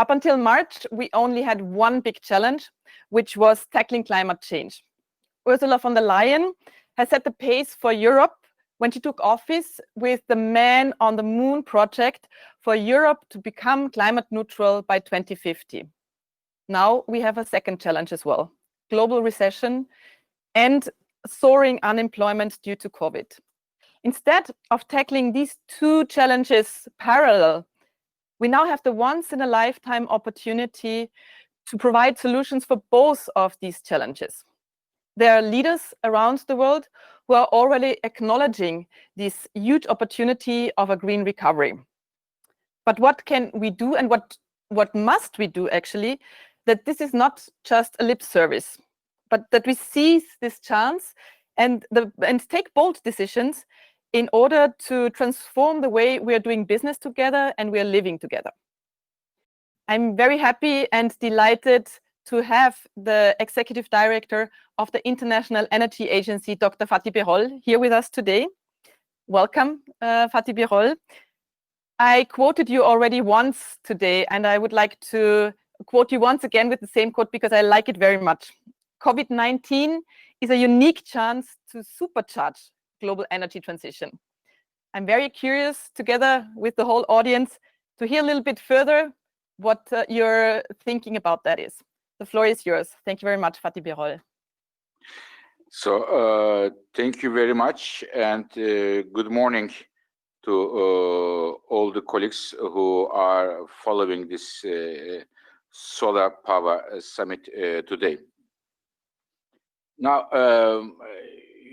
Up until March, we only had one big challenge, which was tackling climate change. Ursula von der Leyen has set the pace for Europe when she took office with the Man on the Moon project for Europe to become climate neutral by 2050. Now we have a second challenge as well, global recession and soaring unemployment due to COVID. Instead of tackling these two challenges parallel, we now have the once-in-a-lifetime opportunity to provide solutions for both of these challenges. There are leaders around the world who are already acknowledging this huge opportunity of a green recovery. But what can we do, and what must we do actually, that this is not just a lip service, but that we seize this chance and take bold decisions in order to transform the way we are doing business together and we are living together. I'm very happy and delighted to have the Executive Director of the International Energy Agency, Dr. Fatih Birol, here with us today. Welcome, Fatih Birol. I quoted you already once today, and I would like to quote you once again with the same quote because I like it very much. COVID-19 is a unique chance to supercharge global energy transition. I'm very curious, together with the whole audience, to hear a little bit further what you're thinking about that is. The floor is yours. Thank you very much, Fatih Birol. So thank you very much, and good morning to all the colleagues who are following this Solar Power Summit today. Now,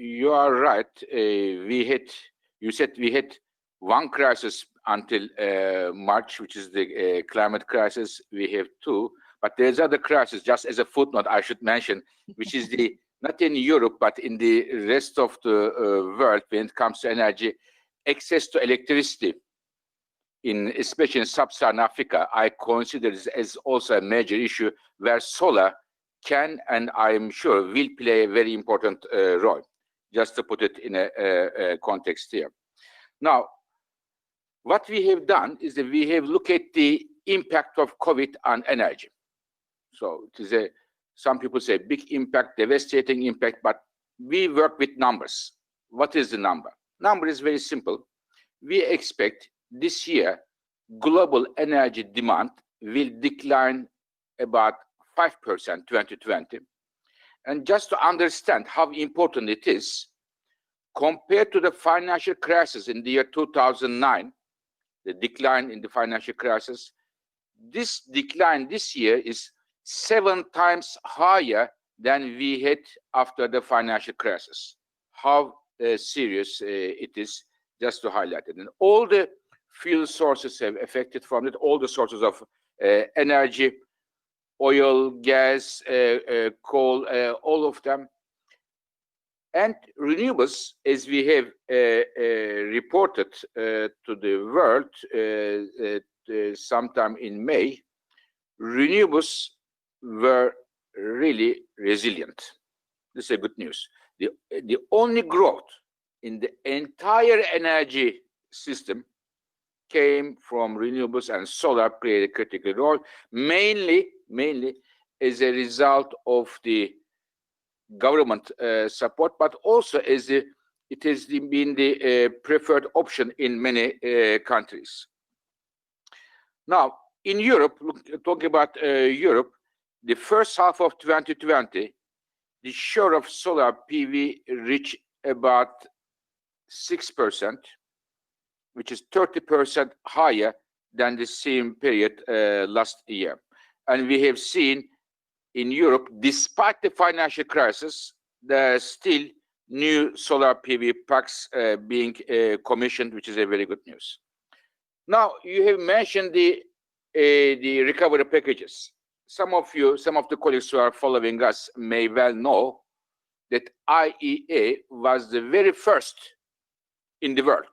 you are right. You said we had one crisis until March, which is the climate crisis. We have two, but there's other crisis. Just as a footnote, I should mention, which is the not in Europe, but in the rest of the world when it comes to energy, access to electricity, especially in sub-Saharan Africa. I consider this as also a major issue where solar can, and I'm sure will play a very important role, just to put it in a context here. Now, what we have done is that we have looked at the impact of COVID on energy. So it is some people say big impact, devastating impact, but we work with numbers. What is the number? Number is very simple. We expect this year global energy demand will decline about 5% 2020. And just to understand how important it is, compared to the financial crisis in the year 2009, the decline in the financial crisis, this decline this year is 7 times higher than we had after the financial crisis. How serious it is, just to highlight it. And all the fuel sources have affected from it, all the sources of energy, oil, gas, coal, all of them. And renewables, as we have reported to the world sometime in May, renewables were really resilient. This is a good news. The only growth in the entire energy system came from renewables, and solar played a critical role, mainly as a result of the government support, but also as it has been the preferred option in many countries. Now, in Europe, talking about Europe, the first half of 2020, the share of solar PV reached about 6%, which is 30% higher than the same period last year. And we have seen in Europe, despite the financial crisis, there are still new solar PV parks being commissioned, which is a very good news. Now, you have mentioned the recovery packages. Some of the colleagues who are following us may well know that IEA was the very first in the world,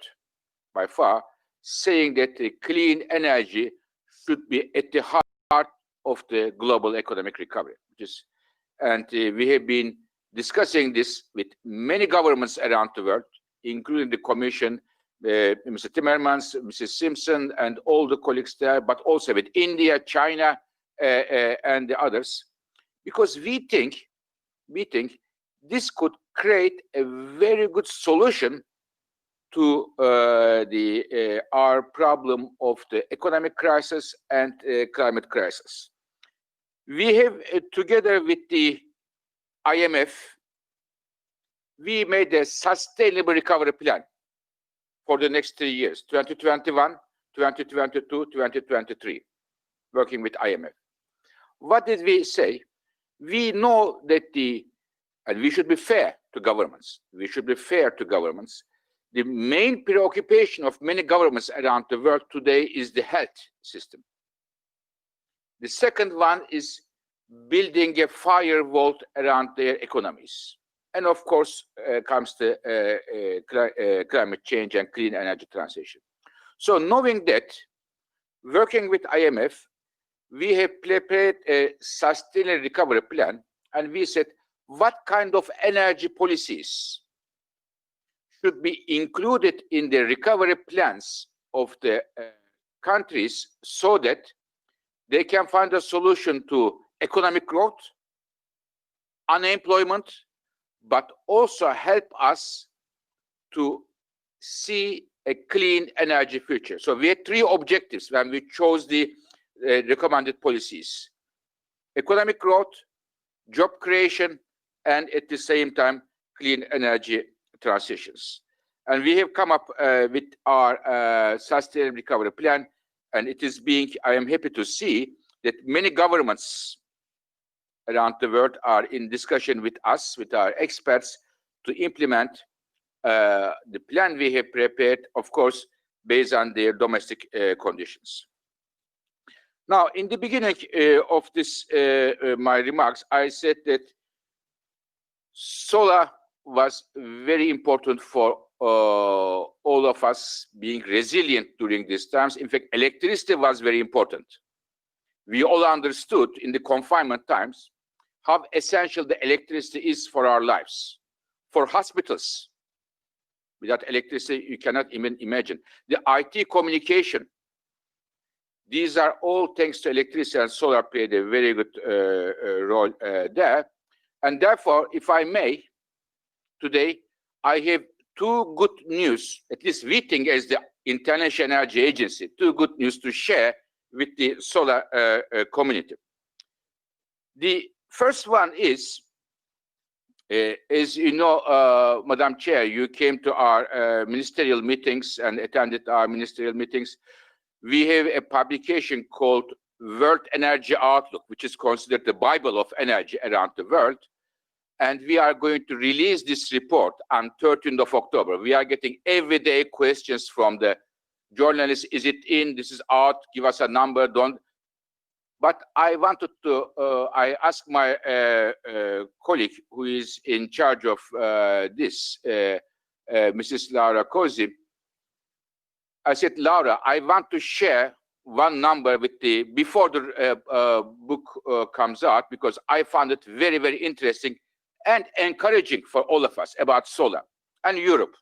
by far, saying that clean energy should be at the heart of the global economic recovery. And we have been discussing this with many governments around the world, including the Commission, Mr. Timmermans, Mrs. Simpson, and all the colleagues there, but also with India, China, and the others, because we think this could create a very good solution to our problem of the economic crisis and climate crisis. We have, together with the IMF, we made a sustainable recovery plan for the next 3 years, 2021, 2022, 2023, working with IMF. What did we say? We know that and we should be fair to governments. We should be fair to governments. The main preoccupation of many governments around the world today is the health system. The second one is building a firewall around their economies. And of course, comes the climate change and clean energy transition. So knowing that, working with IMF, we have prepared a sustainable recovery plan, and we said, what kind of energy policies should be included in the recovery plans of the countries so that they can find a solution to economic growth, unemployment, but also help us to see a clean energy future. So we had 3 objectives when we chose the recommended policies: economic growth, job creation, and at the same time, clean energy transitions. And we have come up with our sustainable recovery plan, and it is I am happy to see that many governments around the world are in discussion with us, with our experts, to implement the plan we have prepared, of course, based on their domestic conditions. Now, in the beginning of this, my remarks, I said that solar was very important for all of us being resilient during these times. In fact, electricity was very important. We all understood in the confinement times how essential the electricity is for our lives, for hospitals. Without electricity, you cannot even imagine. The IT communication, these are all thanks to electricity, and solar played a very good role there. And therefore, if I may, today, I have 2 good news, at least we think as the International Energy Agency, 2 good news to share with the solar community. The first one is, as you know, Madam Chair, you came to our ministerial meetings and attended our ministerial meetings. We have a publication called World Energy Outlook, which is considered the Bible of energy around the world. And we are going to release this report on 13th of October. We are getting everyday questions from the journalists. Is it in? This is out. Give us a number. Don't. But I wanted to, I asked my colleague who is in charge of this, Mrs. Laura Cosi. I said, Laura, I want to share one number with before the book comes out, because I found it very, very interesting and encouraging for all of us about solar and Europe.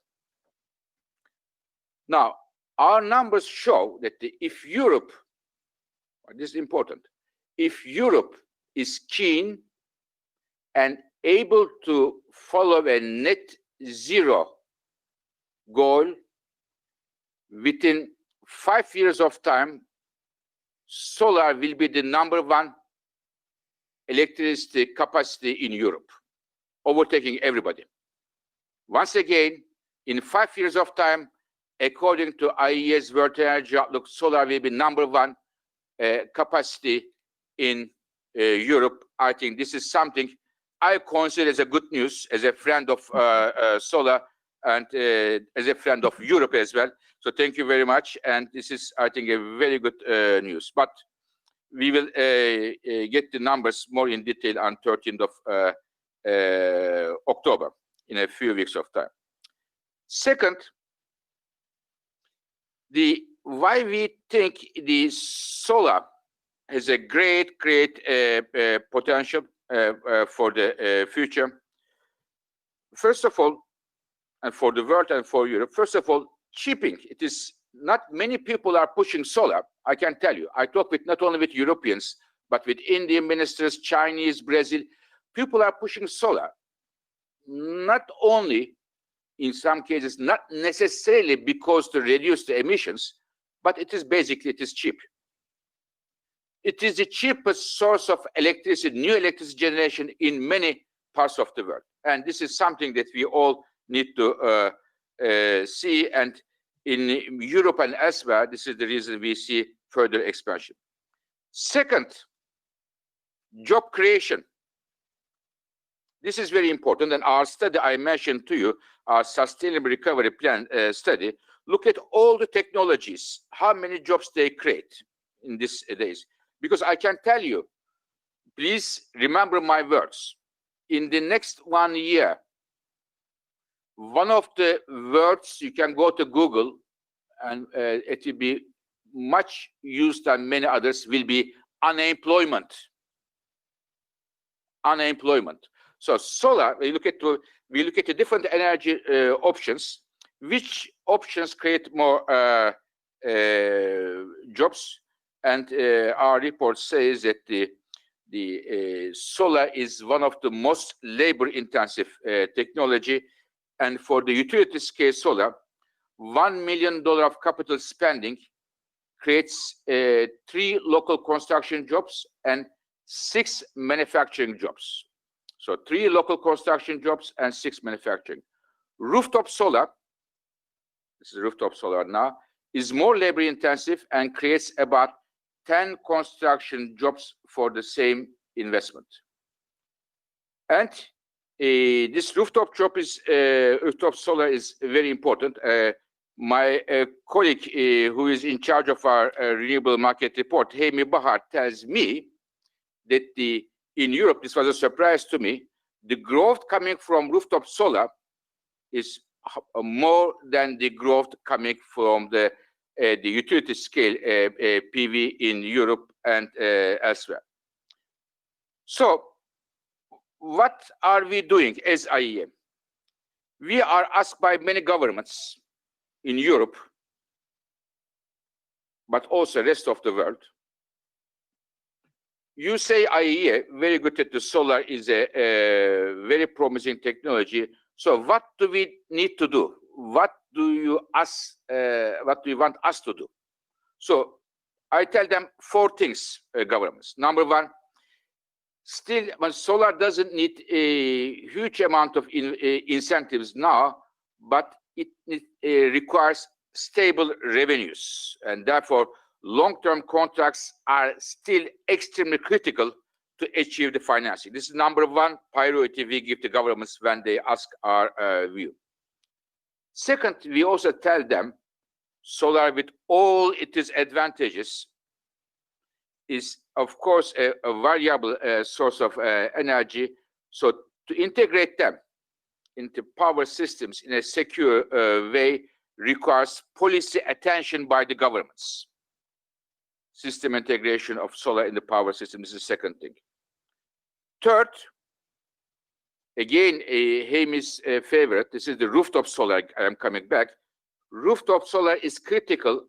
Now, our numbers show that if Europe, this is important, if Europe is keen and able to follow a net zero goal within 5 years of time, solar will be the #1 electricity capacity in Europe, overtaking everybody. Once again, in 5 years of time, according to IEA's World Energy Outlook, solar will be #1 capacity in Europe. I think this is something I consider as a good news, as a friend of solar and as a friend of Europe as well. So thank you very much. And this is, I think, a very good news. But we will get the numbers more in detail on 13th of October, in a few weeks of time. Second, why we think the solar has a great potential for the future. First of all, and for the world and for Europe, first of all, cheaping. It is not many people are pushing solar. I can tell you. I talk with not only with Europeans, but with Indian ministers, Chinese, Brazil. People are pushing solar. Not only, in some cases, not necessarily because to reduce the emissions, but it is basically, it is cheap. It is the cheapest source of electricity, new electricity generation in many parts of the world. And this is something that we all need to see. And in Europe and elsewhere, this is the reason we see further expansion. Second, job creation. This is very important. And our study I mentioned to you, our Sustainable Recovery Plan study, look at all the technologies, how many jobs they create in these days. Because I can tell you, please remember my words. In the next 1 year, one of the words you can go to Google, and it will be much used than many others, will be unemployment. Unemployment. So solar, we look at the different energy options. Which options create more jobs? And our report says that the solar is one of the most labor-intensive technology, and for the utility scale solar, $1 million of capital spending creates 3 local construction jobs and 6 manufacturing jobs. So 3 local construction jobs and 6 manufacturing. Rooftop solar, this is rooftop solar now, is more labor intensive and creates about 10 construction jobs for the same investment. And this rooftop solar is very important. My colleague who is in charge of our renewable market report, Hemi Bahar, tells me that in Europe, this was a surprise to me, the growth coming from rooftop solar is more than the growth coming from the utility scale PV in Europe and elsewhere. So what are we doing as IEA? We are asked by many governments in Europe, but also the rest of the world. You say IEA, very good that the solar is a very promising technology. So what do we need to do? What do you want us to do? So I tell them 4 things, governments. Number 1, still, solar doesn't need a huge amount of incentives now, but it requires stable revenues, and therefore long-term contracts are still extremely critical to achieve the financing. This is number 1 priority we give to governments when they ask our view. Second, we also tell them solar, with all its advantages, is of course a variable source of energy. So to integrate them into power systems in a secure way requires policy attention by the governments. System integration of solar in the power system is the second thing. Third, again, Hami's favorite, this is the rooftop solar. I am coming back. Rooftop solar is critical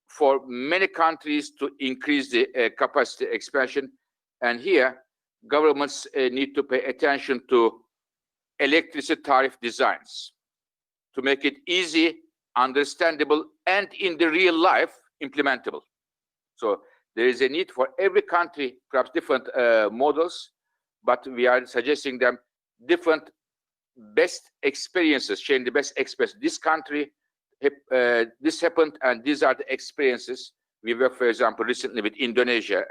for many countries to increase the capacity expansion. And here, governments need to pay attention to electricity tariff designs to make it easy, understandable, and in the real life, implementable. So there is a need for every country, perhaps different models, but we are suggesting them different best experiences, sharing the best experience. This country, this happened, and these are the experiences. We worked, for example, recently with Indonesia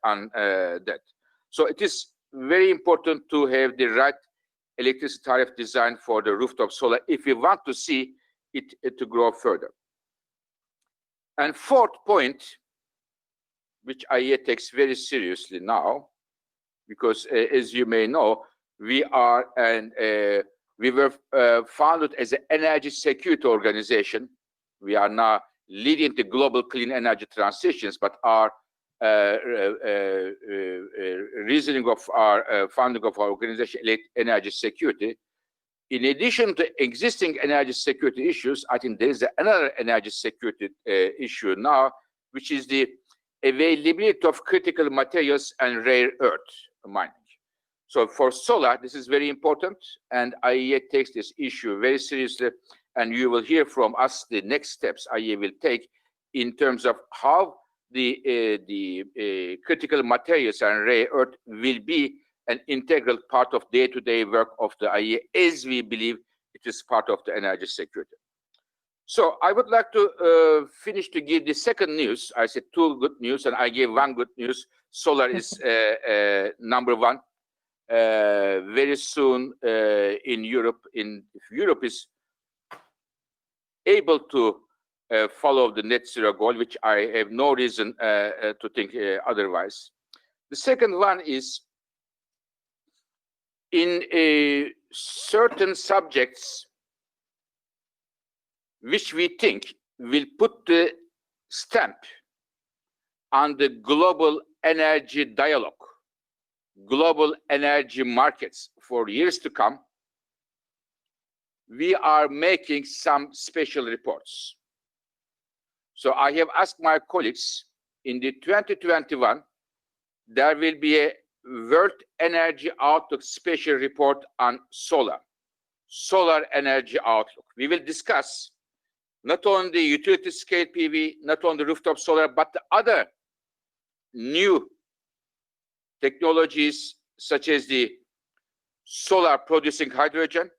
on that. So it is very important to have the right electricity tariff design for the rooftop solar if we want to see it to grow further. And fourth point, which IEA takes very seriously now, because as you may know, we are and we were founded as an energy security organization. We are now leading the global clean energy transitions, but our reasoning of our founding of our organization, energy security, in addition to existing energy security issues, I think there is another energy security issue now, which is the availability of critical materials and rare earth mining. So for solar, this is very important, and IEA takes this issue very seriously, and you will hear from us the next steps IEA will take in terms of how the critical materials and rare earth will be an integral part of day-to-day work of the IEA, as we believe it is part of the energy security. So I would like to finish to give the second news. I said two good news, and I gave one good news. Solar is number one. Very soon in Europe, if Europe is able to follow the net zero goal, which I have no reason to think otherwise. The second one is in certain subjects which we think will put the stamp on the global energy dialogue, global energy markets for years to come, we are making some special reports. So I have asked my colleagues, in the 2021, there will be a World Energy Outlook special report on solar energy outlook. We will discuss not only the utility scale PV, not only the rooftop solar, but the other new technologies such as the solar producing hydrogen,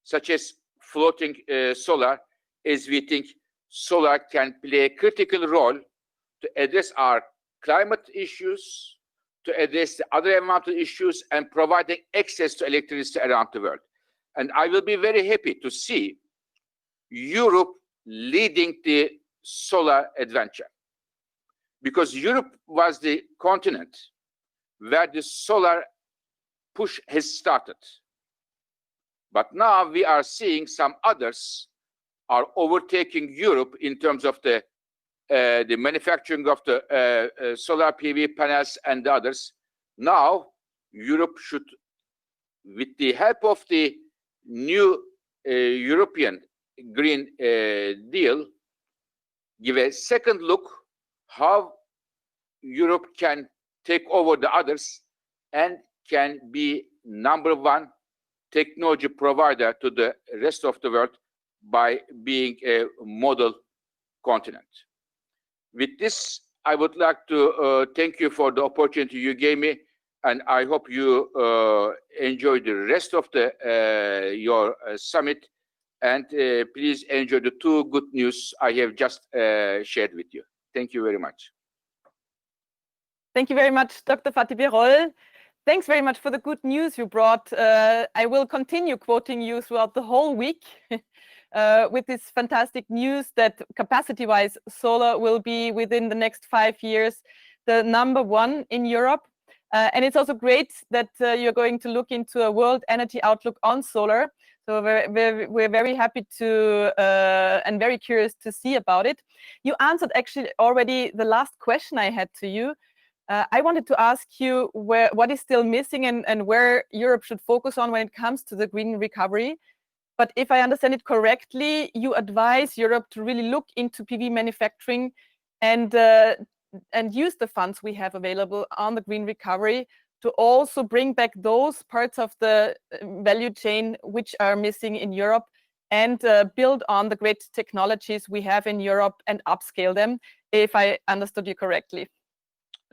such as floating solar, as we think solar can play a critical role to address our climate issues, to address the other environmental issues, and providing access to electricity around the world. And I will be very happy to see Europe leading the solar adventure, because Europe was the continent where the solar push has started. But now we are seeing some others are overtaking Europe in terms of the manufacturing of the solar PV panels and the others. Now, Europe should, with the help of the new European Green Deal, give a second look how Europe can take over the others and can be number one technology provider to the rest of the world by being a model continent. With this, I would like to thank you for the opportunity you gave me, and I hope you enjoy the rest of the your summit, and please enjoy the two good news I have just shared with you. Thank you very much. Thank you very much, Dr. Fatih Birol. Thanks very much for the good news you brought. I will continue quoting you throughout the whole week with this fantastic news that capacity-wise, solar will be within the next 5 years the number one in Europe. And it's also great that you're going to look into a world energy outlook on solar. So we're very happy to and very curious to see about it. You answered actually already the last question I had to you. I wanted to ask you what is still missing and where Europe should focus on when it comes to the green recovery. But if I understand it correctly, you advise Europe to really look into PV manufacturing and use the funds we have available on the green recovery to also bring back those parts of the value chain which are missing in Europe and build on the great technologies we have in Europe and upscale them, if I understood you correctly.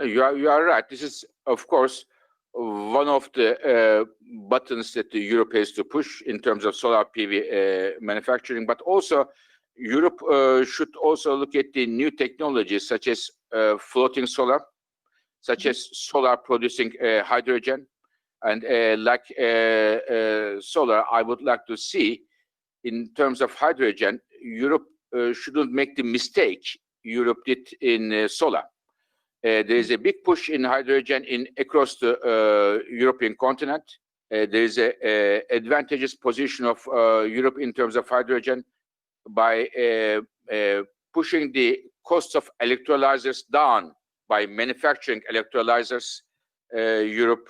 You are right. This is, of course, one of the buttons that Europe has to push in terms of solar PV manufacturing, but also Europe should also look at the new technologies such as floating solar, such as solar producing hydrogen, and like solar, I would like to see in terms of hydrogen, Europe shouldn't make the mistake Europe did in solar. There is a big push in hydrogen across the European continent. There is an advantageous position of Europe in terms of hydrogen by pushing the cost of electrolyzers down by manufacturing electrolyzers, Europe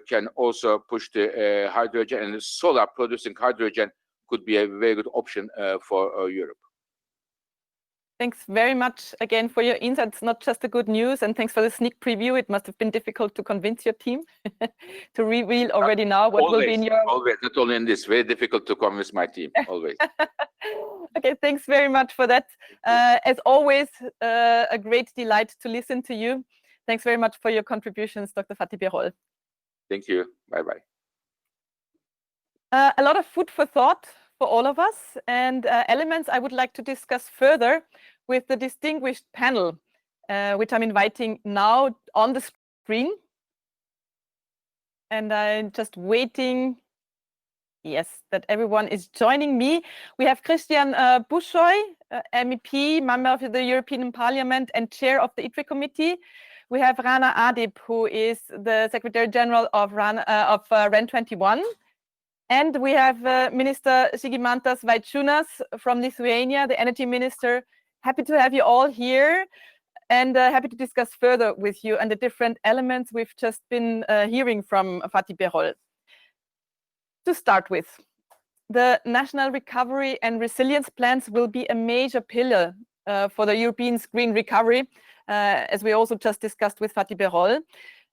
can also push the hydrogen, and solar producing hydrogen could be a very good option for Europe. Thanks very much again for your insights. Not just the good news, and thanks for the sneak preview. It must have been difficult to convince your team to reveal already now what will be in your... Always, not only in this, very difficult to convince my team, always. Okay, thanks very much for that. As always, a great delight to listen to you. Thanks very much for your contributions, Dr. Fatih Birol. Thank you. Bye-bye. A lot of food for thought for all of us, and elements I would like to discuss further with the distinguished panel, which I'm inviting now on the screen. And I'm just waiting, yes, that everyone is joining me. We have Christian Buschoy, MEP, member of the European Parliament and chair of the ITRE committee. We have Rana Adib, who is the Secretary General of REN21. And we have Minister Žygimantas Vaičiūnas from Lithuania, the energy minister. Happy to have you all here, and happy to discuss further with you and the different elements we've just been hearing from Fatih Birol. To start with, the national recovery and resilience plans will be a major pillar for the European green recovery, as we also just discussed with Fatih Birol.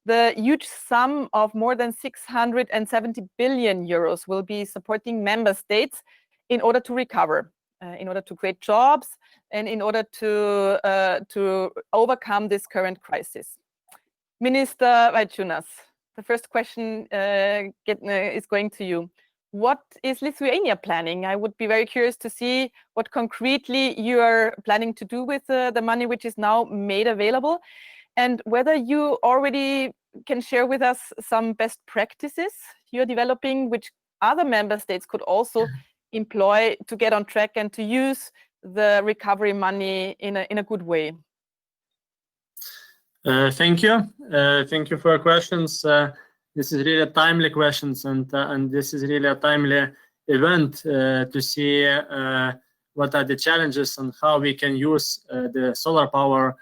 The huge sum of more than 670 billion euros will be supporting member states in order to recover, in order to create jobs, and in order to overcome this current crisis. Minister Vaičiūnas, the first question is going to you. What is Lithuania planning? I would be very curious to see what concretely you are planning to do with the money which is now made available, and whether you already can share with us some best practices you're developing, which other member states could also employ to get on track and to use the recovery money in a good way. Thank you. Thank you for your questions. This is really a timely questions, and this is really a timely event to see what are the challenges and how we can use the solar power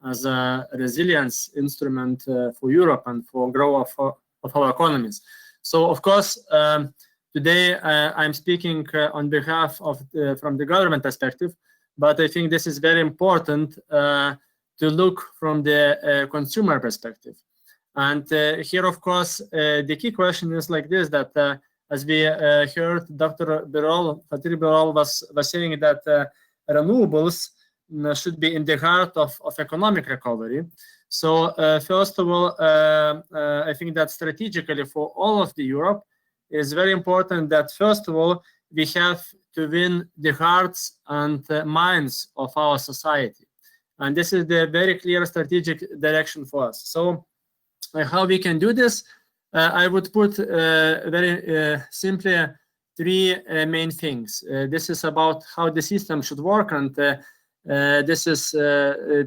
as a resilience instrument for Europe and for growth of our economies. So, of course, today I'm speaking on behalf of from the government perspective, but I think this is very important to look from the consumer perspective. And here, of course, the key question is like this: that as we heard, Dr. Fatih Birol was saying that renewables should be in the heart of economic recovery. So first of all, I think that strategically for all of the Europe, it is very important that first of all, we have to win the hearts and minds of our society. And this is the very clear strategic direction for us. So how we can do this? I would put very simply three main things. This is about how the system should work, and this is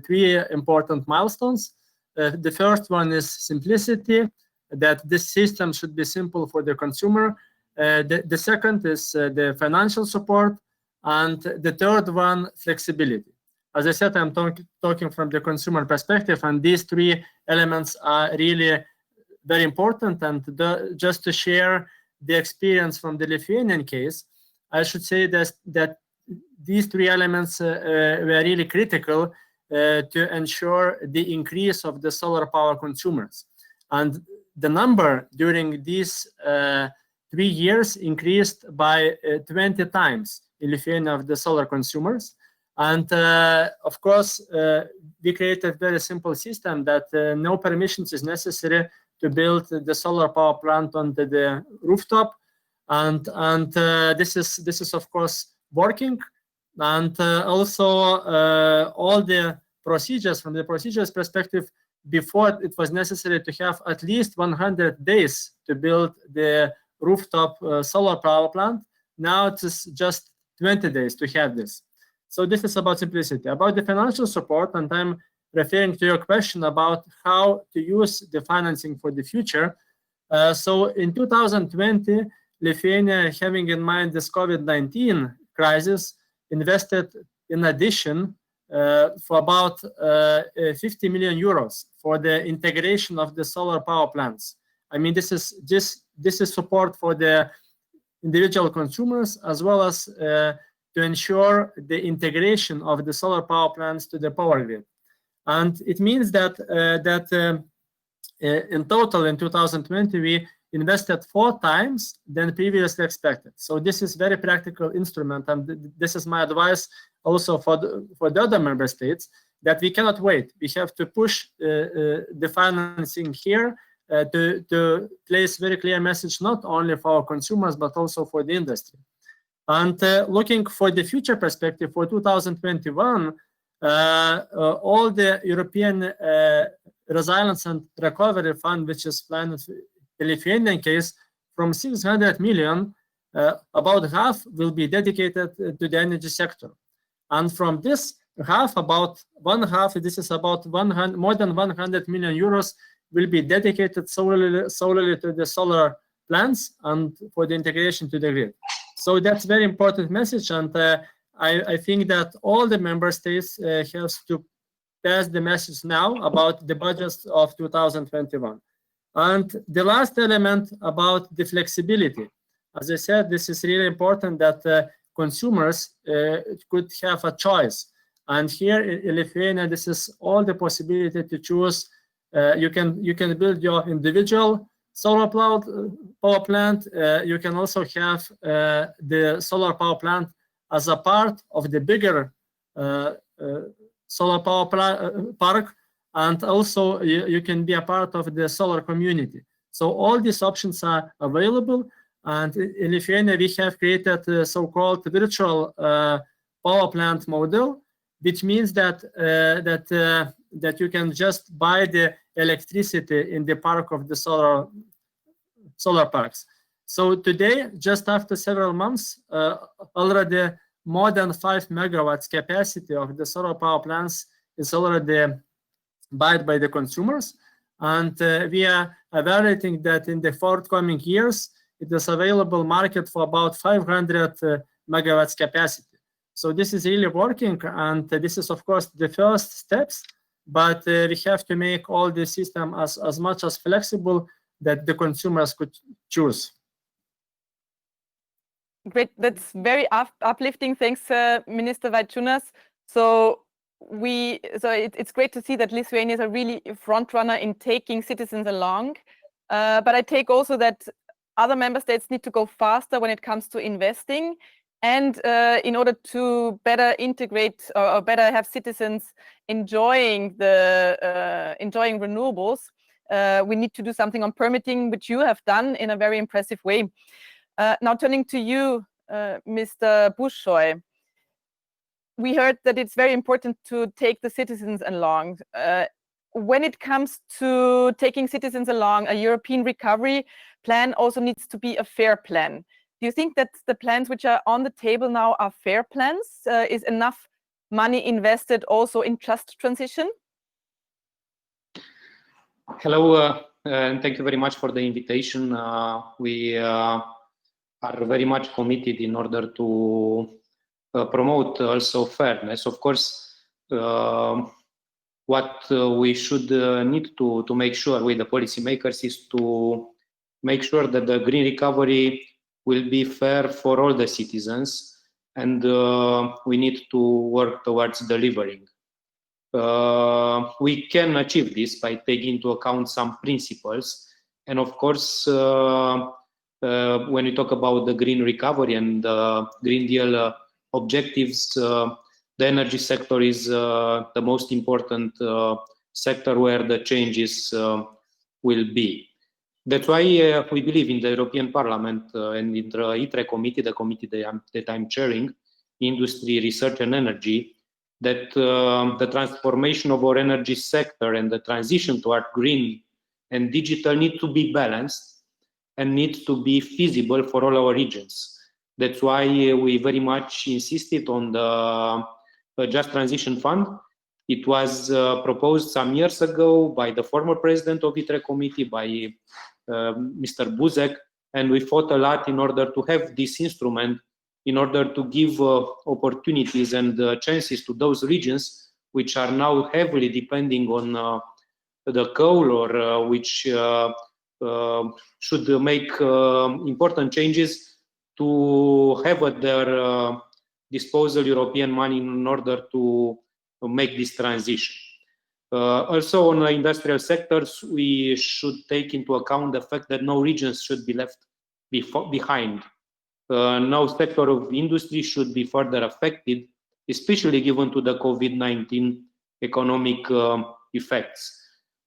three important milestones. The first one is simplicity, that this system should be simple for the consumer. The second is the financial support, and the third one, flexibility. As I said, I'm talking from the consumer perspective, and these three elements are really very important. And just to share the experience from the Lithuanian case, I should say that these three elements were really critical to ensure the increase of the solar power consumers. And the number during these 3 years increased by 20 times in Lithuania of the solar consumers. And of course, we created a very simple system that no permissions is necessary to build the solar power plant on the rooftop. And this is of course working. And also all the procedures, from the procedures perspective, before it was necessary to have at least 100 days to build the rooftop solar power plant. Now it's just 20 days to have this. So this is about simplicity. About the financial support, and I'm referring to your question about how to use the financing for the future. So in 2020, Lithuania, having in mind this COVID-19 crisis, invested in addition for about 50 million euros for the integration of the solar power plants. I mean, this is support for the individual consumers, as well as to ensure the integration of the solar power plants to the power grid. And it means that in total in 2020 we invested 4 times than previously expected. So this is very practical instrument, and this is my advice also for the other member states, that we cannot wait. We have to push the financing here to place very clear message, not only for our consumers but also for the industry. And looking for the future perspective for 2021, all the European Resilience and Recovery Fund, which is planned in the Lithuanian case, from 600 million, about half will be dedicated to the energy sector. And from this half, about one half, this is about more than 100 million euros, will be dedicated solely to the solar plants and for the integration to the grid. So that's very important message, and I think that all the member states have to pass the message now about the budgets of 2021. And the last element about the flexibility. As I said, this is really important that consumers could have a choice. And here in Lithuania, this is all the possibility to choose. You can build your individual solar power plant. You can also have the solar power plant as a part of the bigger solar power park, and also you can be a part of the solar community. So all these options are available, and in Lithuania we have created a so-called virtual power plant model, which means that that you can just buy the electricity in the park of the solar parks. So today, just after several months, already more than 5 megawatts capacity of the solar power plants is already bought by the consumers, and we are evaluating that in the forthcoming years it is available market for about 500 megawatts capacity. So this is really working, and this is of course the first steps, but we have to make all the system as much as flexible that the consumers could choose. Great, that's very uplifting. Thanks, Minister Vaičiūnas. So it's great to see that Lithuania is a really front runner in taking citizens along. But I take also that other member states need to go faster when it comes to investing, and in order to better integrate or better have citizens enjoying renewables, we need to do something on permitting, which you have done in a very impressive way. Now turning to you, Mr. Busoy, we heard that it's very important to take the citizens along. When it comes to taking citizens along, a European recovery plan also needs to be a fair plan. Do you think that the plans which are on the table now are fair plans? Is enough money invested also in just transition? Hello, and thank you very much for the invitation. We are very much committed in order to promote also fairness. Of course, what we should need to make sure with the policymakers is to make sure that the green recovery will be fair for all the citizens, and we need to work towards delivering. We can achieve this by taking into account some principles, and of course when we talk about the green recovery and the Green Deal objectives, the energy sector is the most important sector where the changes will be. That's why we believe in the European Parliament and in the ITRE committee, the committee that I'm chairing, Industry, Research and Energy, that the transformation of our energy sector and the transition toward green and digital need to be balanced and need to be feasible for all our regions. That's why we very much insisted on the Just Transition Fund. It was proposed some years ago by the former president of ITRE committee, by Mr. Buzek, and we fought a lot in order to have this instrument in order to give opportunities and chances to those regions which are now heavily depending on the coal, or which should make important changes, to have at their disposal European money in order to make this transition. Also, on the industrial sectors, we should take into account the fact that no regions should be left behind. No sector of industry should be further affected, especially given to the COVID-19 economic effects.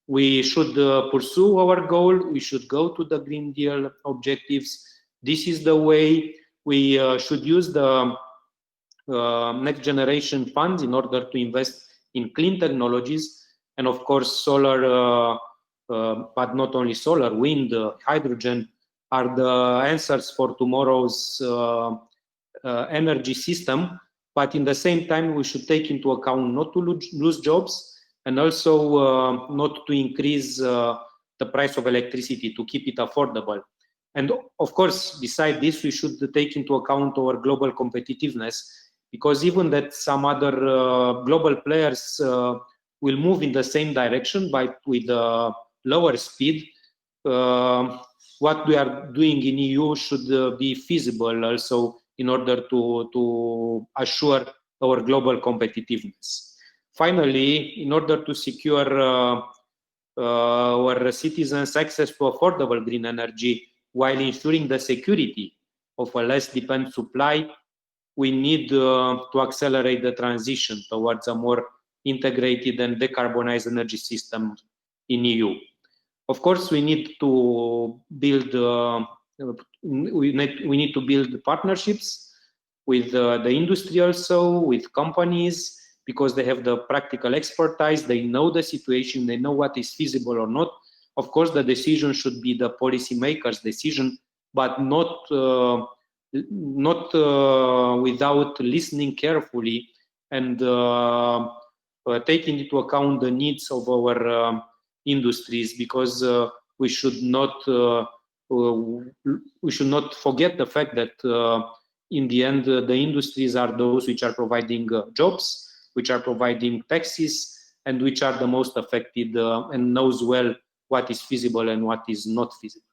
We should pursue our goal. We should go to the Green Deal objectives. This is the way. We should use the next generation funds in order to invest in clean technologies, and of course solar, but not only solar, wind, hydrogen are the answers for tomorrow's energy system. But in the same time, we should take into account not to lose jobs, and also not to increase the price of electricity, to keep it affordable. And of course, beside this, we should take into account our global competitiveness, because even that some other global players will move in the same direction, but with a lower speed, what we are doing in EU should be feasible also in order to assure our global competitiveness. Finally, in order to secure our citizens' access to affordable green energy while ensuring the security of a less dependent supply, we need to accelerate the transition towards a more integrated and decarbonized energy system in EU. Of course, we need to build partnerships with the industry, also with companies, because they have the practical expertise, they know the situation, they know what is feasible or not. Of course, the decision should be the policymakers' decision, but not without listening carefully and taking into account the needs of our industries, because we should not forget the fact that in the end, the industries are those which are providing jobs, which are providing taxes, and which are the most affected and knows well what is feasible and what is not feasible.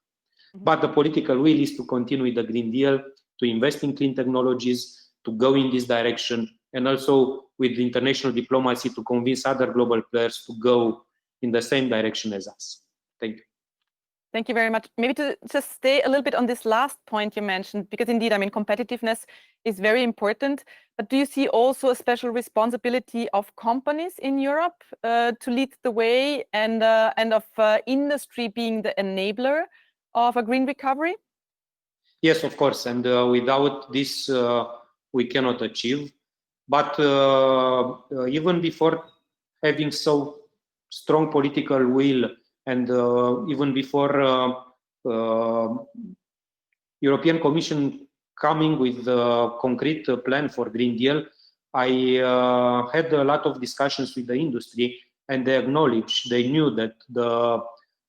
But the political will is to continue with the Green Deal, to invest in clean technologies, to go in this direction, and also with international diplomacy to convince other global players to go in the same direction as us. Thank you. Thank you very much. Maybe to just stay a little bit on this last point you mentioned, because indeed, I mean, competitiveness is very important. But do you see also a special responsibility of companies in Europe to lead the way, and of industry being the enabler of a green recovery? Yes, of course. And without this, we cannot achieve. But even before having so strong political will, and even before European Commission coming with a concrete plan for Green Deal, I had a lot of discussions with the industry, and they acknowledged, they knew that the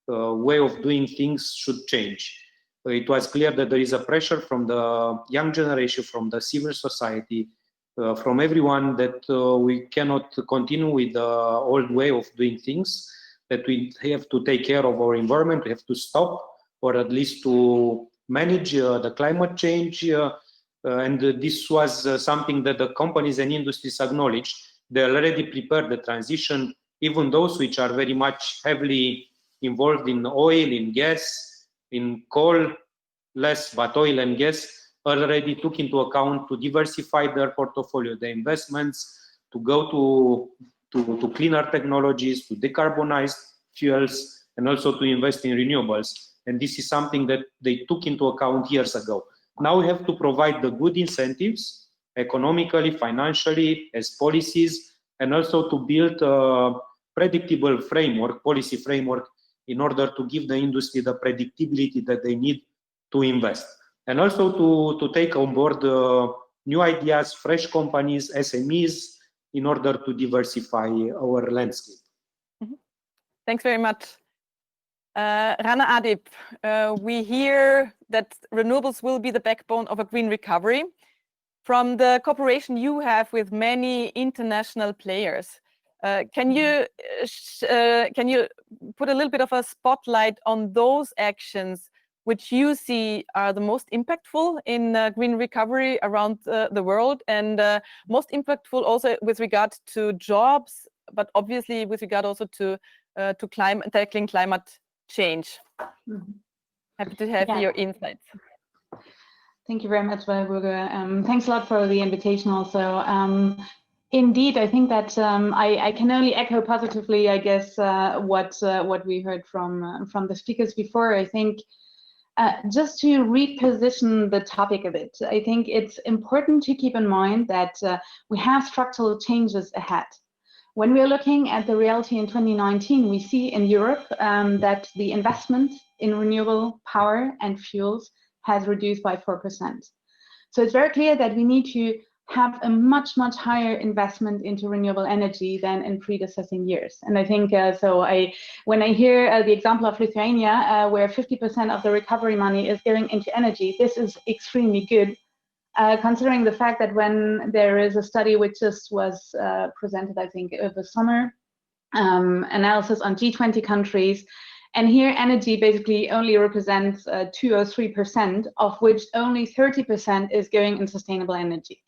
way of doing things should change. It was clear that there is a pressure from the young generation, from the civil society, from everyone, that we cannot continue with the old way of doing things, that we have to take care of our environment, we have to stop, or at least to manage the climate change. And this was something that the companies and industries acknowledged. They already prepared the transition, even those which are very much heavily involved in oil, in gas, in coal, less, but oil and gas, already took into account to diversify their portfolio, their investments, to go to cleaner technologies, to decarbonize fuels, and also to invest in renewables. And this is something that they took into account years ago. Now we have to provide the good incentives, economically, financially, as policies, and also to build a predictable framework, policy framework, in order to give the industry the predictability that they need to invest. And also to take on board new ideas, fresh companies, SMEs, in order to diversify our landscape. Mm-hmm. Thanks very much. Rana Adib, we hear that renewables will be the backbone of a green recovery. From the cooperation you have with many international players, can you put a little bit of a spotlight on those actions which you see are the most impactful in green recovery around the world, and most impactful also with regard to jobs, but obviously with regard also to tackling climate change? Mm-hmm. Happy to have your insights. Thank you very much, Walburga. Thanks a lot for the invitation also. Indeed, I think that I can only echo positively, I guess, what we heard from the speakers before. I think just to reposition the topic a bit, I think it's important to keep in mind that we have structural changes ahead. When we are looking at the reality in 2019, we see in Europe that the investment in renewable power and fuels has reduced by 4%. So it's very clear that we need to have a much higher investment into renewable energy than in predecessing years. And I think when I hear the example of Lithuania, where 50% of the recovery money is going into energy, this is extremely good, considering the fact that when there is a study which just was presented, I think, over summer, analysis on G20 countries, and here energy basically only represents 2 or 3%, of which only 30% is going in sustainable energy.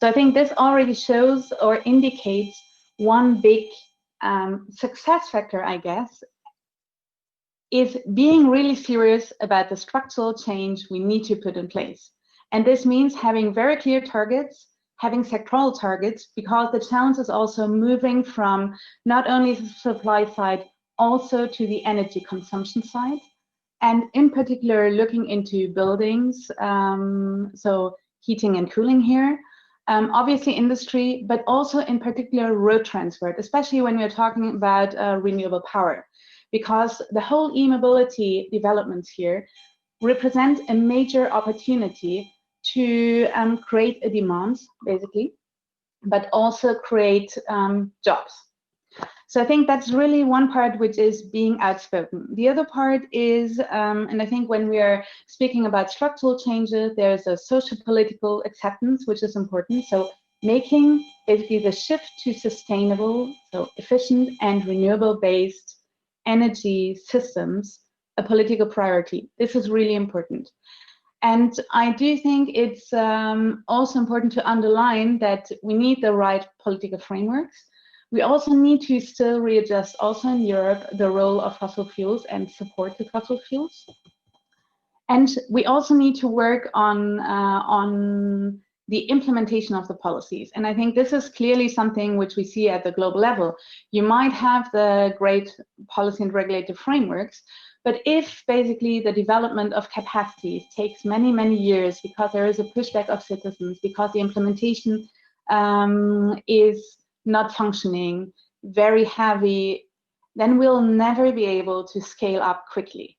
So I think this already shows or indicates one big success factor, I guess, is being really serious about the structural change we need to put in place. And this means having very clear targets, having sectoral targets, because the challenge is also moving from not only the supply side, also to the energy consumption side, and in particular looking into buildings, so heating and cooling here, obviously industry, but also in particular road transport, especially when we're talking about renewable power, because the whole e-mobility developments here represent a major opportunity to create a demand, basically, but also create jobs. So I think that's really one part which is being outspoken. The other part is, and I think when we are speaking about structural changes, there's a social-political acceptance, which is important. So making basically the shift to sustainable, so efficient and renewable-based energy systems a political priority. This is really important. And I do think it's also important to underline that we need the right political frameworks. We also need to still readjust also in Europe the role of fossil fuels and support the fossil fuels. And we also need to work on the implementation of the policies. And I think this is clearly something which we see at the global level. You might have the great policy and regulative frameworks, but if basically the development of capacities takes many years because there is a pushback of citizens, because the implementation is not functioning, very heavy, then we'll never be able to scale up quickly.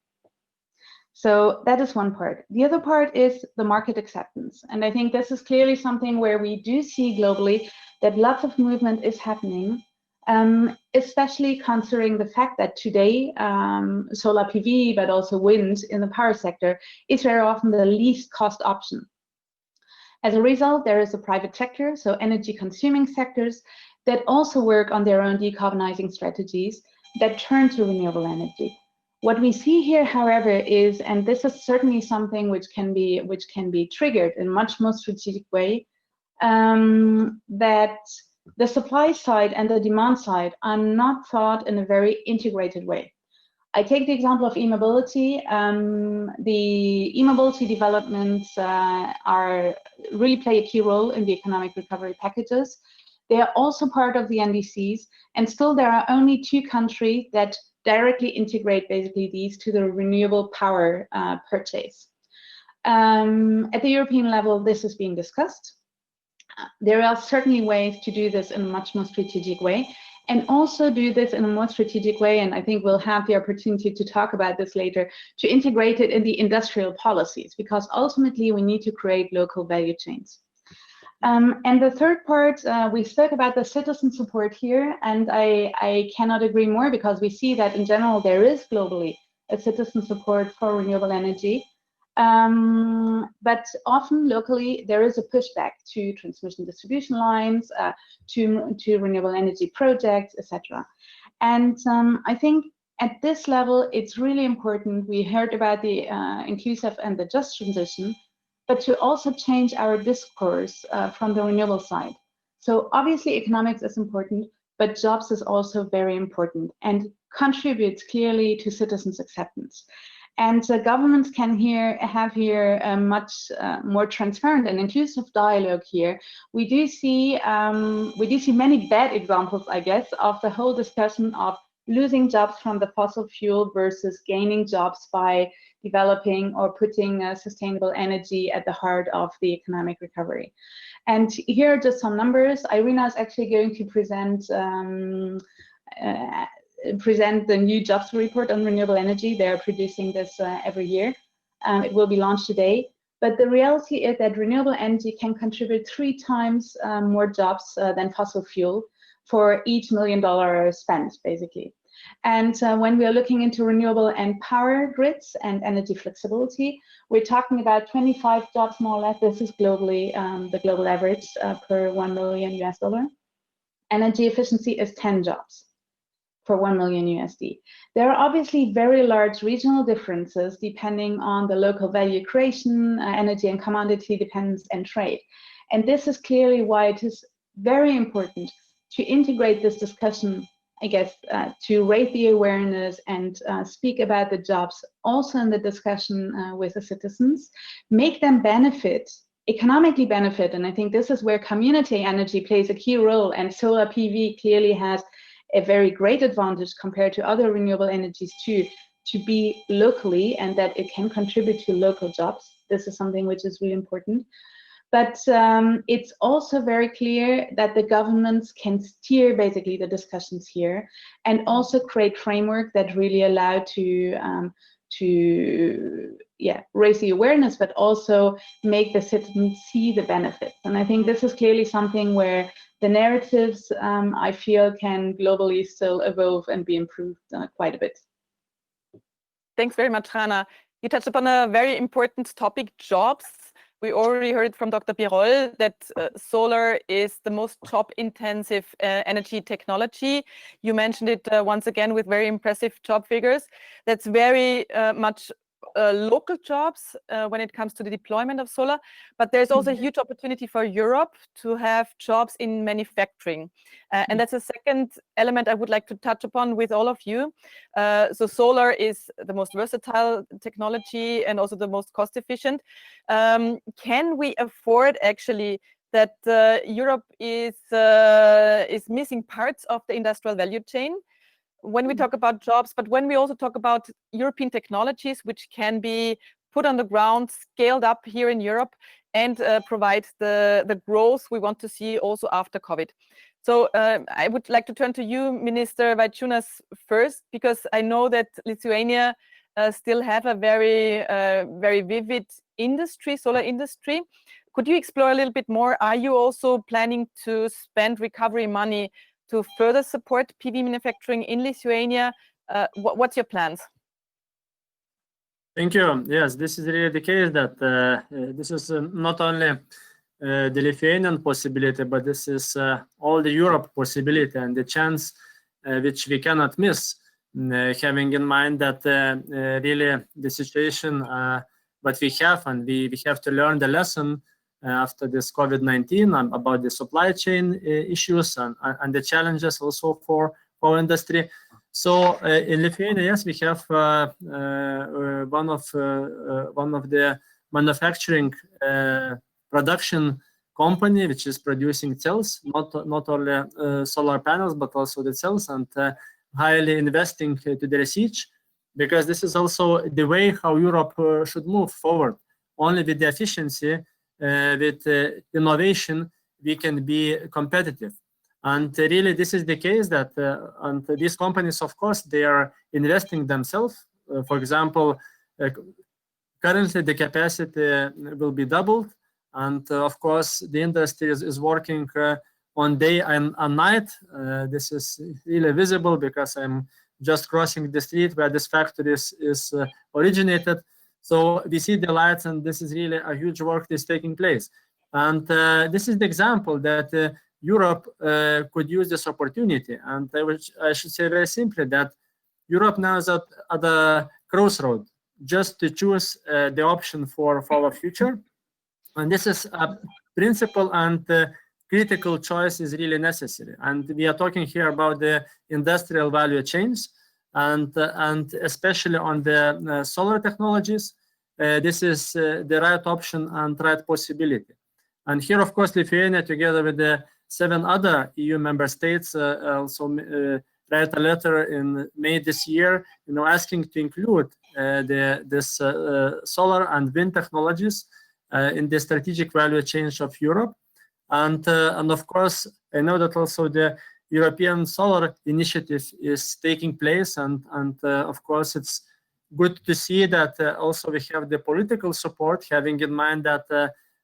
So that is one part. The other part is the market acceptance. And I think this is clearly something where we do see globally that lots of movement is happening, especially considering the fact that today solar PV, but also wind in the power sector is very often the least cost option. As a result, there is a private sector, so energy consuming sectors, that also work on their own decarbonizing strategies that turn to renewable energy. What we see here, however, is, and this is certainly something which can be triggered in a much more strategic way, that the supply side and the demand side are not thought in a very integrated way. I take the example of e-mobility. The e-mobility developments really play a key role in the economic recovery packages. They are also part of the NDCs, and still there are only 2 countries that directly integrate basically these to the renewable power purchase. At the European level, this is being discussed. There are certainly ways to do this in a much more strategic way, and also do this in a more strategic way, and I think we'll have the opportunity to talk about this later, to integrate it in the industrial policies, because ultimately we need to create local value chains. And the third part, we spoke about the citizen support here, and I cannot agree more, because we see that in general there is globally a citizen support for renewable energy. But often locally there is a pushback to transmission distribution lines, to renewable energy projects, etc. And I think at this level, it's really important. We heard about the inclusive and the just transition, but to also change our discourse from the renewable side. So obviously economics is important, but jobs is also very important and contributes clearly to citizens' acceptance. And governments can have a much more transparent and inclusive dialogue here. We do see many bad examples, I guess, of the whole discussion of losing jobs from the fossil fuel versus gaining jobs by developing or putting sustainable energy at the heart of the economic recovery. And here are just some numbers. Irina is actually going to present the new jobs report on renewable energy. They're producing this every year. It will be launched today. But the reality is that renewable energy can contribute 3 times more jobs than fossil fuel for each $1 million spent, basically. And when we are looking into renewable and power grids and energy flexibility, we're talking about 25 jobs more or less. This is globally the global average per $1 million US. Energy efficiency is 10 jobs for 1 million USD. There are obviously very large regional differences depending on the local value creation, energy and commodity dependence, and trade. And this is clearly why it is very important to integrate this discussion, I guess, to raise the awareness and speak about the jobs also in the discussion with the citizens, make them benefit, economically benefit. And I think this is where community energy plays a key role, and solar PV clearly has a very great advantage compared to other renewable energies too, to be locally, and that it can contribute to local jobs. This is something which is really important. But it's also very clear that the governments can steer basically the discussions here and also create framework that really allow to raise the awareness, but also make the citizens see the benefits. And I think this is clearly something where the narratives, I feel, can globally still evolve and be improved quite a bit. Thanks very much, Rana. You touched upon a very important topic, jobs. We already heard from Dr. Birol that solar is the most job-intensive energy technology. You mentioned it once again with very impressive job figures. That's very much local jobs when it comes to the deployment of solar, but there's also a huge opportunity for Europe to have jobs in manufacturing. And that's a second element I would like to touch upon with all of you. So solar is the most versatile technology and also the most cost efficient. Can we afford actually that Europe is missing parts of the industrial value chain when we talk about jobs, but when we also talk about European technologies which can be put on the ground, scaled up here in Europe, and provide the growth we want to see also after COVID. So I would like to turn to you, Minister Vaičiūnas, first, because I know that Lithuania still have a very vivid industry, solar industry. Could you explore a little bit more? Are you also planning to spend recovery money to further support PV manufacturing in Lithuania? What's your plans? Thank you. Yes, this is really the case that this is not only the Lithuanian possibility, but this is all the Europe possibility and the chance which we cannot miss, having in mind that really the situation what we have, and we have to learn the lesson after this COVID-19 about the supply chain issues and the challenges also for our industry. So in Lithuania, yes, we have one of the manufacturing production company which is producing cells, not only solar panels but also the cells, and highly investing to the research, because this is also the way how Europe should move forward. Only with the efficiency, with innovation, we can be competitive. And really, this is the case that and these companies, of course, they are investing themselves. For example, currently the capacity will be doubled. And of course, the industry is working on day and night. This is really visible because I'm just crossing the street where this factory is originated. So we see the lights, and this is really a huge work that's taking place. And this is the example that Europe could use this opportunity. And I should say very simply that Europe now is at the crossroad, just to choose the option for our future. And this is a principle and critical choice is really necessary. And we are talking here about the industrial value chains, and especially on the solar technologies. This is the right option and right possibility. And here, of course, Lithuania, together with the 7 other EU member states, also write a letter in May this year, asking to include this solar and wind technologies in the strategic value chains of Europe. And of course, I know that also the European Solar Initiative is taking place, and of course, it's good to see that also we have the political support, having in mind that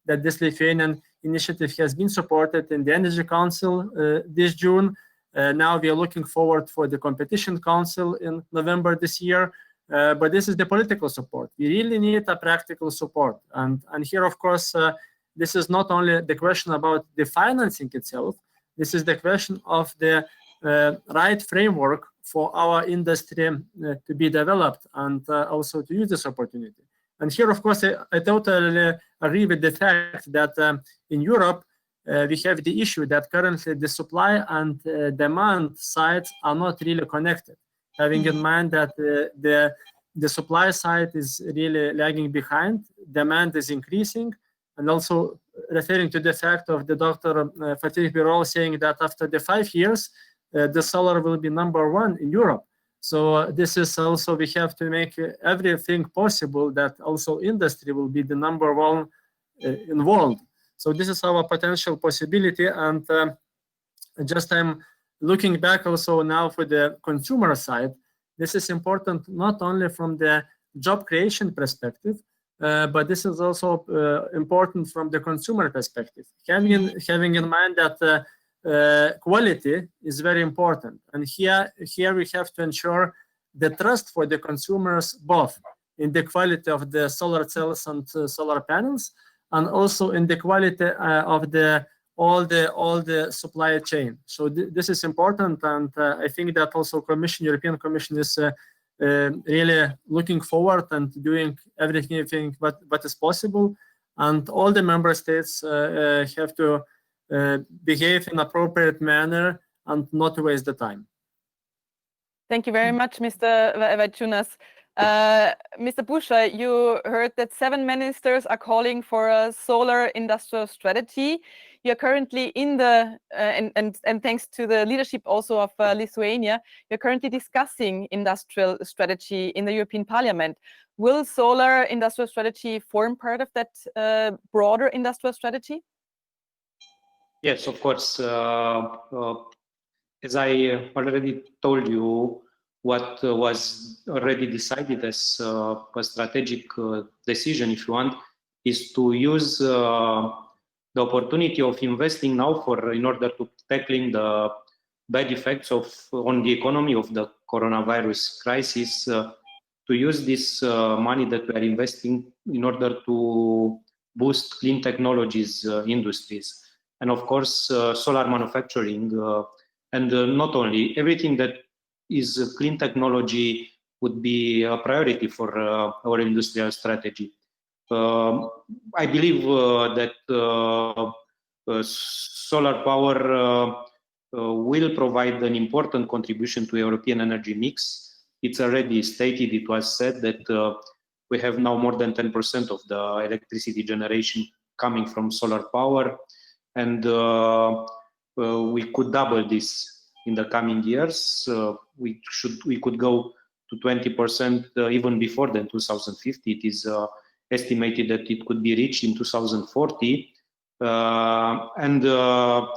that this Lithuanian initiative has been supported in the Energy Council this June. Now we are looking forward for the Competition Council in November this year. But this is the political support. We really need a practical support. And here, of course, this is not only the question about the financing itself. This is the question of the right framework for our industry to be developed and also to use this opportunity. And here, of course, I totally agree with the fact that in Europe, we have the issue that currently the supply and demand sides are not really connected. Having in mind that the supply side is really lagging behind, demand is increasing, and also referring to the fact of the Dr. Fatih Birol saying that after the 5 years, the solar will be #1 in Europe. So this is also, we have to make everything possible that also industry will be the #1 in the world. So this is our potential possibility. And just I'm looking back also now for the consumer side. This is important not only from the job creation perspective, but this is also important from the consumer perspective. Having in mind that quality is very important, and here we have to ensure the trust for the consumers, both in the quality of the solar cells and solar panels, and also in the quality of all the supply chain. So this is important, and I think that also European Commission is really looking forward and doing everything what is possible, and all the member states have to behave in appropriate manner and not waste the time. Thank you very much, Mr. Vaičiūnas. Mr. Busha, you heard that 7 ministers are calling for a solar industrial strategy. You're currently in the, and thanks to the leadership also of Lithuania, you're currently discussing industrial strategy in the European Parliament. Will solar industrial strategy form part of that broader industrial strategy? Yes, of course. As I already told you, what was already decided as a strategic decision, if you want, is to use the opportunity of investing now in order to tackling the bad effects on the economy of the coronavirus crisis, to use this money that we are investing in order to boost clean technologies industries. And of course, solar manufacturing, and not only, everything that is clean technology would be a priority for our industrial strategy. I believe that solar power will provide an important contribution to European energy mix. It's already stated, it was said that we have now more than 10% of the electricity generation coming from solar power, and we could double this in the coming years. We could go to 20% even before than 2050. It is estimated that it could be reached in 2040. And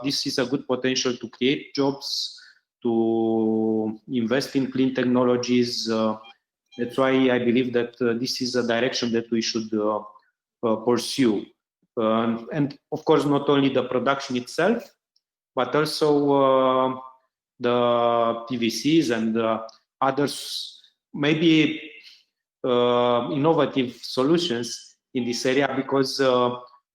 this is a good potential to create jobs, to invest in clean technologies. That's why I believe that this is a direction that we should pursue. And of course, not only the production itself, but also the PVCs and others. Maybe innovative solutions in this area, because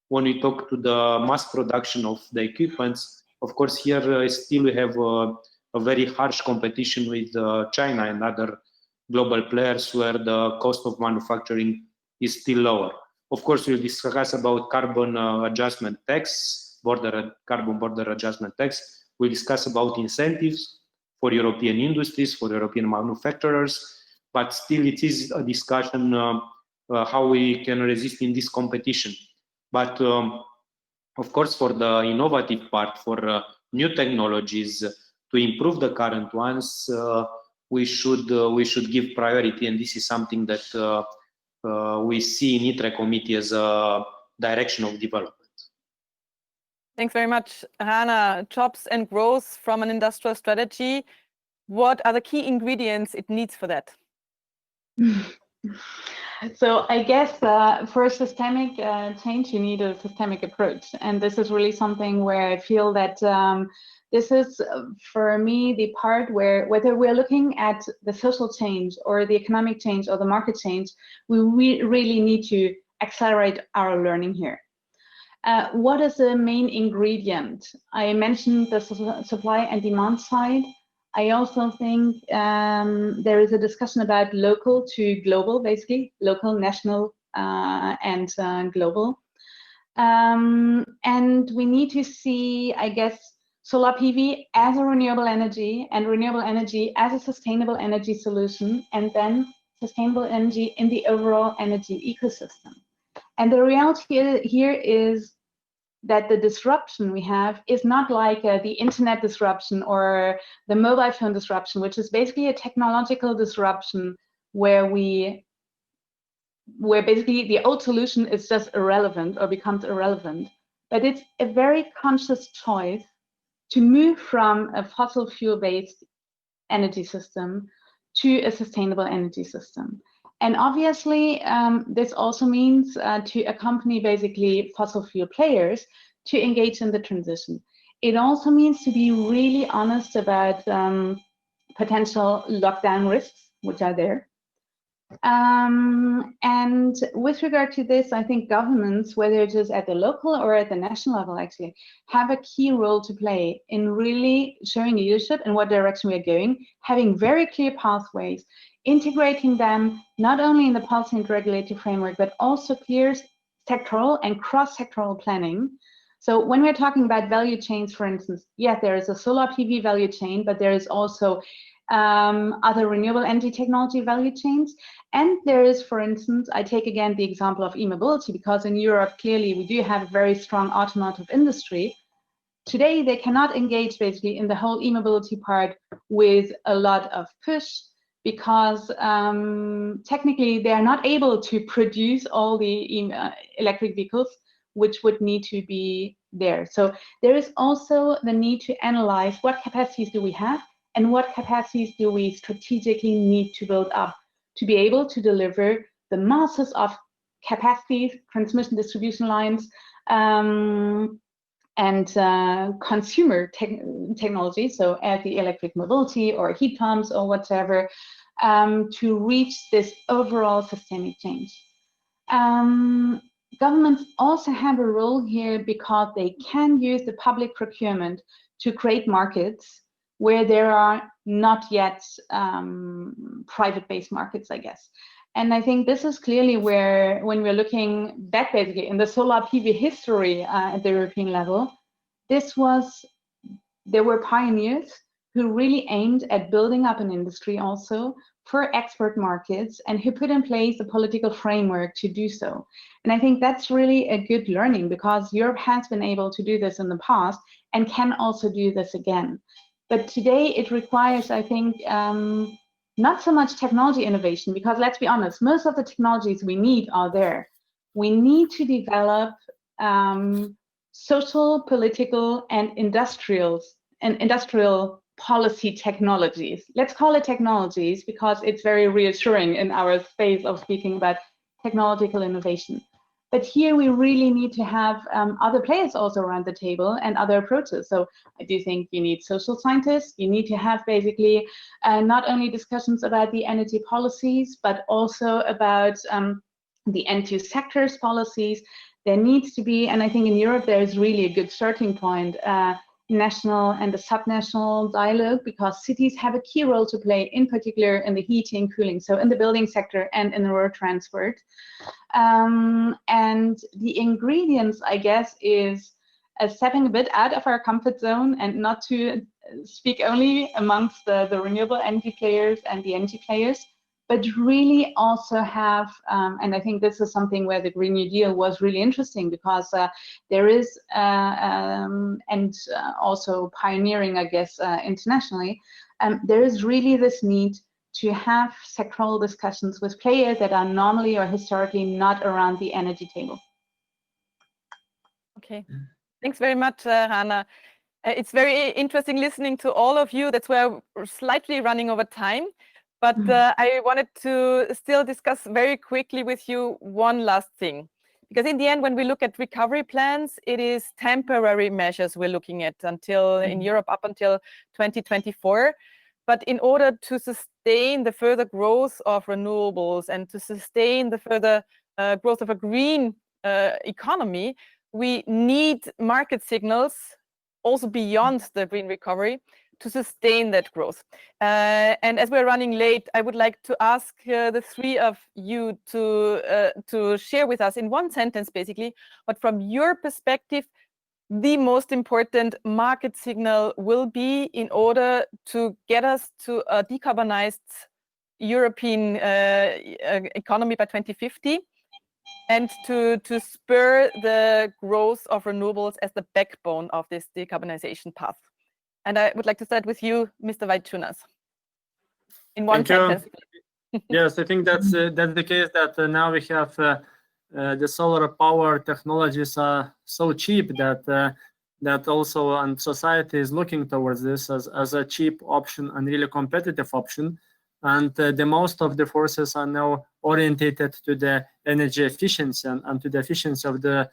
when we talk to the mass production of the equipments, of course, here still we have a very harsh competition with China and other global players where the cost of manufacturing is still lower. Of course, we'll discuss about carbon adjustment tax, carbon border adjustment tax. We'll discuss about incentives for European industries, for European manufacturers, but still it is a discussion how we can resist in this competition. But of course, for the innovative part, for new technologies to improve the current ones, we should give priority, and this is something that we see in ITRE committee as a direction of development. Thanks very much, Hannah. Jobs and growth from an industrial strategy. What are the key ingredients it needs for that? So I guess for systemic change, you need a systemic approach. And this is really something where I feel that this is, for me, the part where whether we're looking at the social change or the economic change or the market change, we really need to accelerate our learning here. What is the main ingredient? I mentioned the supply and demand side. I also think there is a discussion about local to global, basically, local, national, and global. And we need to see, I guess, solar PV as a renewable energy and renewable energy as a sustainable energy solution, and then sustainable energy in the overall energy ecosystem. And the reality here is that the disruption we have is not like the internet disruption or the mobile phone disruption, which is basically a technological disruption where basically the old solution is just irrelevant or becomes irrelevant. But it's a very conscious choice to move from a fossil fuel-based energy system to a sustainable energy system. And obviously, this also means to accompany basically fossil fuel players to engage in the transition. It also means to be really honest about potential lockdown risks, which are there. And with regard to this, I think governments, whether it is at the local or at the national level, actually, have a key role to play in really showing leadership in what direction we are going, having very clear pathways, integrating them not only in the policy and regulatory framework, but also clear sectoral and cross-sectoral planning. So when we're talking about value chains, for instance, yes, there is a solar PV value chain, but there is also other renewable energy technology value chains. And there is, for instance, I take again the example of e-mobility, because in Europe, clearly, we do have a very strong automotive industry. Today, they cannot engage basically in the whole e-mobility part with a lot of push, because technically they are not able to produce all the electric vehicles which would need to be there. So there is also the need to analyze what capacities do we have and what capacities do we strategically need to build up to be able to deliver the masses of capacities, transmission distribution lines, and consumer technology, so at the electric mobility or heat pumps or whatever, to reach this overall systemic change. Governments also have a role here because they can use the public procurement to create markets where there are not yet private-based markets, I guess. And I think this is clearly where, when we're looking back basically in the solar PV history at the European level, there were pioneers who really aimed at building up an industry also for export markets and who put in place a political framework to do so. And I think that's really a good learning, because Europe has been able to do this in the past and can also do this again. But today it requires, I think, not so much technology innovation, because let's be honest, most of the technologies we need are there. We need to develop social, political, and industrial policy technologies. Let's call it technologies because it's very reassuring in our space of speaking about technological innovation. But here we really need to have other players also around the table and other approaches. So I do think you need social scientists. You need to have basically not only discussions about the energy policies, but also about the end-use sectors policies. There needs to be, and I think in Europe there is really a good starting point, national and the subnational dialogue, because cities have a key role to play, in particular in the heating, cooling, so in the building sector and in the road transport. And the ingredients, I guess, is stepping a bit out of our comfort zone and not to speak only amongst the renewable energy players and the energy players, but really also have, and I think this is something where the Green New Deal was really interesting, because there is, and also pioneering, I guess, internationally, there is really this need to have sectoral discussions with players that are normally or historically not around the energy table. Okay, thanks very much, Hannah. It's very interesting listening to all of you. That's where we're slightly running over time. But I wanted to still discuss very quickly with you one last thing. Because in the end, when we look at recovery plans, it is temporary measures we're looking at until in Europe up until 2024. But in order to sustain the further growth of renewables and to sustain the further growth of a green economy, we need market signals also beyond the green recovery to sustain that growth. And as we're running late, I would like to ask the three of you to share with us in one sentence, basically, what from your perspective, the most important market signal will be in order to get us to a decarbonized European economy by 2050 and to spur the growth of renewables as the backbone of this decarbonization path. And I would like to start with you, Mr. Vaitšūnas. In one sentence. Yes, I think that's the case that now we have the solar power technologies are so cheap that that also and society is looking towards this as a cheap option and really competitive option. And the most of the forces are now orientated to the energy efficiency and to the efficiency of the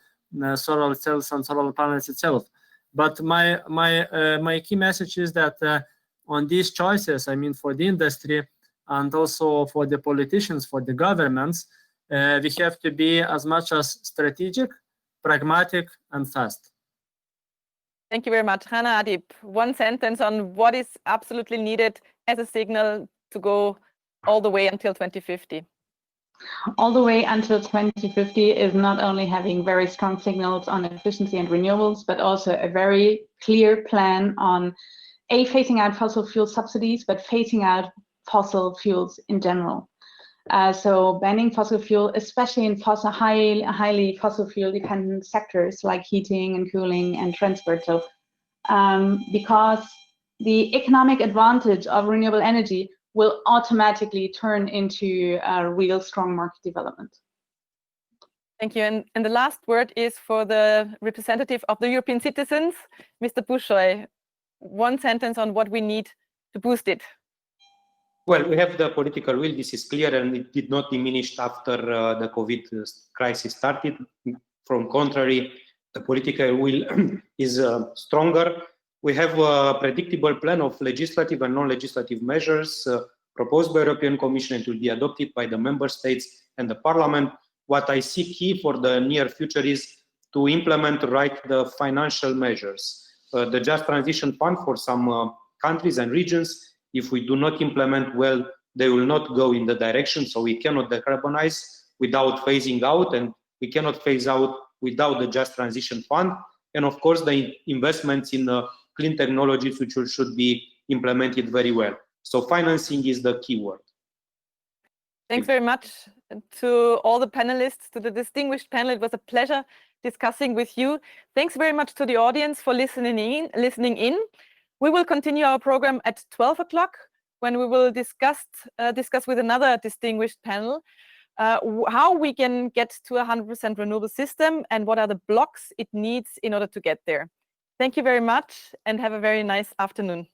solar cells and solar panels itself. But my key message is that on these choices, I mean, for the industry and also for the politicians, for the governments, we have to be as much as strategic, pragmatic, and fast. Thank you very much. Hannah, Adip, one sentence on what is absolutely needed as a signal to go all the way until 2050. All the way until 2050 is not only having very strong signals on efficiency and renewables, but also a very clear plan on phasing out fossil fuel subsidies, but phasing out fossil fuels in general. So banning fossil fuel, especially in highly fossil fuel dependent sectors like heating and cooling and transport. So because the economic advantage of renewable energy will automatically turn into a real strong market development. Thank you. And the last word is for the representative of the European citizens, Mr. Bușoi. One sentence on what we need to boost it. Well, we have the political will. This is clear, and it did not diminish after the COVID crisis started. From contrary, the political will is stronger. We have a predictable plan of legislative and non-legislative measures proposed by the European Commission and will be adopted by the member states and the Parliament. What I see key for the near future is to implement the financial measures. The Just Transition Fund for some countries and regions, if we do not implement well, they will not go in the direction. So we cannot decarbonize without phasing out, and we cannot phase out without the Just Transition Fund. And of course, the investments in clean technologies, which should be implemented very well. So financing is the key word. Thanks very much to all the panelists, to the distinguished panel. It was a pleasure discussing with you. Thanks very much to the audience for listening in. We will continue our program at 12 o'clock when we will discuss with another distinguished panel how we can get to a 100% renewable system and what are the blocks it needs in order to get there. Thank you very much and have a very nice afternoon.